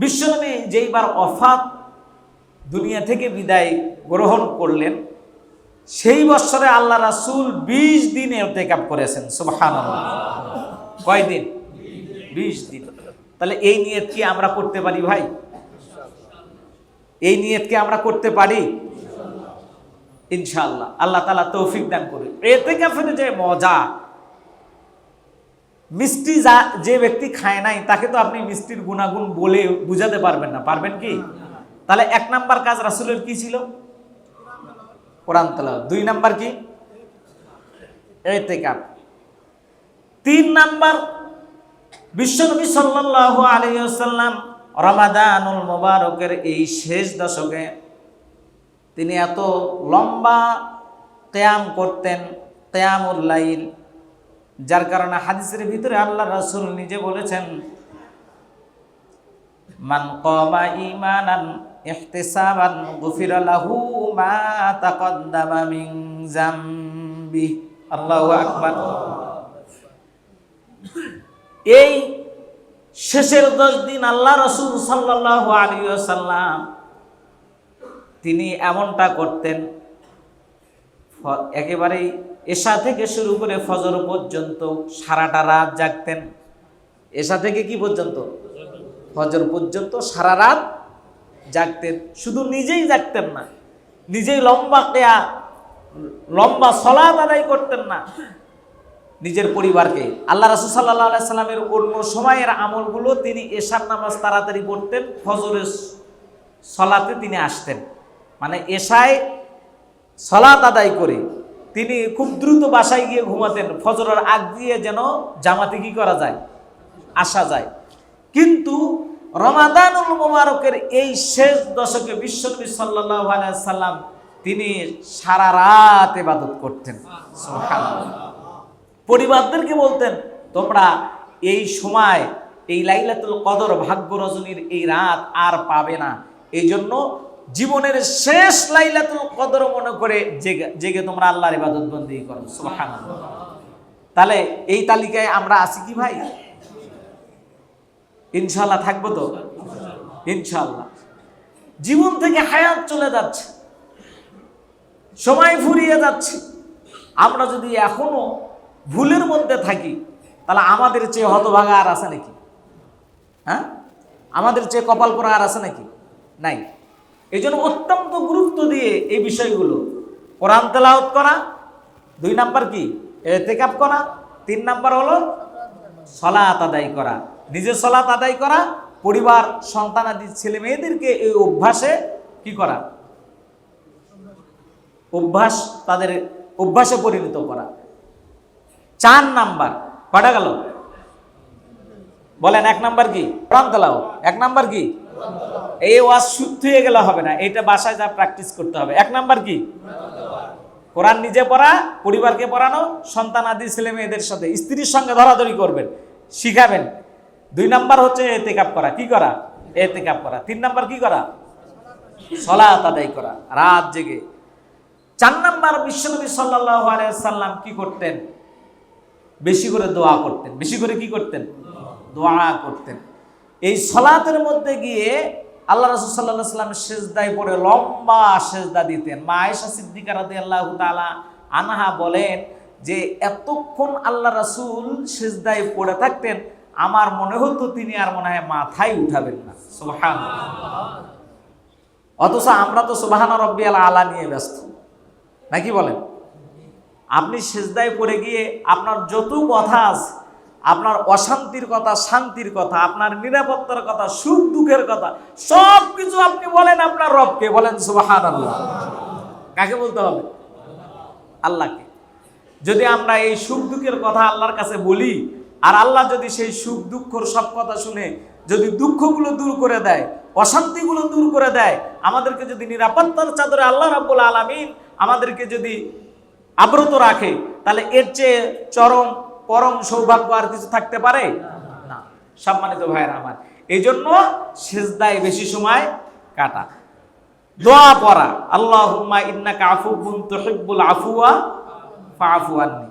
বিশ্বনবী যেইবার ওফাত দুনিয়া থেকে বিদায় গ্রহণ করলেন, সেই বছরে আল্লাহ রাসূল 20 দিন ইতিকাফ করেছেন। সুবহানাল্লাহ। কয় দিন? 20 দিন। তাহলে এই নিয়ত কি আমরা করতে পারি ভাই? এই নিয়ত কি আমরা করতে পারি? ইনশাআল্লাহ। আল্লাহ তাআলা তৌফিক দান করুন। ইতিকাফের যে মজা, মিষ্টি যে ব্যক্তি খায় নাই তাকে তো আপনি মিষ্টির গুণাগুণ বলে বুঝাতে পারবেন না, পারবেন কি? তাহলে 1 নাম্বার কাজ রাসূলের কি ছিল? কোরআন তেলাওয়াত। 2 নাম্বার কি? ইতিকাফ। 3 নাম্বার, বিশ্বনবী সাল্লাল্লাহু আলাইহি ওয়াসাল্লাম রমাদানুল মুবারকের এই শেষ দশকে তিনি এত লম্বা কিয়াম করতেন, কিয়ামুল লাইল, যার কারণে হাদিসের ভিতরে আল্লাহ রাসূল নিজে বলেছেন, মান কামা ঈমানান ইহতিসাবান গুফিরা লাহু মা তাকদ্দামা মিন যামবি। আল্লাহু আকবার। এই শেষের 10 দিন আল্লাহ রাসূল সাল্লাল্লাহু আলাইহি ওয়াসাল্লাম তিনি এমনটা করতেন, একেবারেই এশা থেকে শুরু করে ফজর পর্যন্ত সারাটা রাত জাগতেন। এশা থেকে কি পর্যন্ত? ফজর পর্যন্ত সারা রাত জাগতেন। শুধু নিজেই জাগতেন না, নিজেই লম্বা সালাত আদায় করতেন না, নিজের পরিবারকে। আল্লাহ রাসূল সাল্লাল্লাহু আলাইহি সাল্লামের অন্য সময়ের আমলগুলো তিনি এশার নামাজ তাড়াতাড়ি পড়তেন, ফজরের সালাতে তিনি আসতেন। মানে এশায় সালাত আদায় করে তিনি খুব দ্রুত বাসায় গিয়ে ঘুমাতেন, ফজরের আগ দিয়ে যেন জামাতে কি করা যায়, আসা যায়। কিন্তু রমাদানুল মুবারকের এই শেষ দশকে বিশ্বনবী সাল্লাল্লাহু আলাইহি সাল্লাম তিনি সারা রাত ইবাদত করতেন। সুবহানাল্লাহ। পরিবারদেরকে বলতেন, তোমরা এই সময়, এই লাইলাতুল কদর, ভাগ্য রজনীর এই রাত আর পাবে না, এই জন্য জীবনের শেষ লাইলাতুল কদর মনে করে জেগে তোমরা আল্লাহর ইবাদত বন্দেগী করো। সুবহানাল্লাহ। তাহলে এই তালিকায় আমরা আছি কি ভাই? ইনশাআল্লাহ থাকবো তো? ইনশাআল্লাহ। জীবন থেকে হায়াত চলে যাচ্ছে, সময় ফুরিয়ে যাচ্ছে। আমরা যদি এখনো ভুলের মধ্যে থাকি, তাহলে আমাদের চেয়ে হতভাগা আর আছে নাকি? হ্যাঁ, আমাদের চেয়ে কপাল পোড়া আর আছে নাকি? নাই। এই জন্য অত্যন্ত গুরুত্ব দিয়ে এই বিষয়গুলো, কোরআন তেলাওয়াত করা, 2 নাম্বার কি? ইতিকাফ করা, 3 নাম্বার হলো সালাত আদায় করা, নিজের সালাত আদায় করা, পরিবার, সন্তানাদি ছেলে মেয়েদেরকে এই অভ্যাসে কি করা, তাদের অভ্যাসে পরিণত করা। 4 নাম্বার কটা গেল? বলেন। 1 নাম্বার কি? কোরআন তেলাওয়াত। 1 নাম্বার কি? এই ওয়াজ শুদ্ধ হয়ে গেলে হবে না, এটা বাসায় যা প্র্যাকটিস করতে হবে। 1 নাম্বার কি? কোরআন নিজে পড়া, পরিবারকে পড়ানো, সন্তানাদি ছেলে মেয়েদের সাথে, স্ত্রীর সঙ্গে ধরাধরি করবেন, শিখাবেন। 2 নাম্বার হচ্ছে ইতিকাফ করা। কি করা? ইতিকাফ করা। 3 নাম্বার কি করা? সালাত আদায় করা, রাত জেগে। 4 নাম্বার, বিশ্বনবী সাল্লাল্লাহু আলাইহি সাল্লাম কি করতেন? বেশি করে দোয়া করতেন। বেশি করে কি করতেন? দোয়া করতেন। এই সালাতের মধ্যে গিয়ে আল্লাহ রাসূল সাল্লাল্লাহু আলাইহি ওয়াসাল্লাম সিজদায় পড়ে লম্বা সিজদা দিতেন। মা আয়েশা সিদ্দিকা রাদিয়াল্লাহু তাআলা আনহা বলেন যে এতক্ষণ আল্লাহ রাসূল সিজদায় পড়ে থাকতেন, আমার মনে হতো তিনি আর মনে হয় মাথায় উঠাবেন না। সুবহানাল্লাহ। অথচ আমরা তো সুবহানা রাব্বিয়াল আলা নিয়ে ব্যস্ত, নাকি বলেন? আপনি সিজদায় পড়ে গিয়ে আপনার যত কথা আছে, আপনার অশান্তির কথা, শান্তির কথা, আপনার নিরাপত্তার কথা, সুখ দুঃখের কথা, সব কিছু আপনি বলেন আপনার রবকে। বলেন সুবহানাল্লাহ। কাকে বলতে হবে? আল্লাহকে। যদি আমরা এই সুখ দুঃখের কথা আল্লাহর কাছে বলি, আর আল্লাহ যদি সেই সুখ দুঃখর সব কথা শুনে যদি দুঃখগুলো দূর করে দেয়, অশান্তিগুলো দূর করে দেয়, আমাদেরকে যদি নিরাপত্তার চাদরে আল্লাহ রাব্বুল আলামিন আমাদেরকে যদি আব্রত রাখে, তাহলে এর চেয়ে চরম পরম সৌভাগ্য আর কিছু থাকতে পারে না। সম্মানিত ভাইরা আমার, এই জন্য সিজদায় বেশি সময় কাটা, দোয়া পড়া, আল্লাহুম্মা ইন্নাকা আফুউন তুহিব্বুল আফওয়া ফাআফু আন্নি।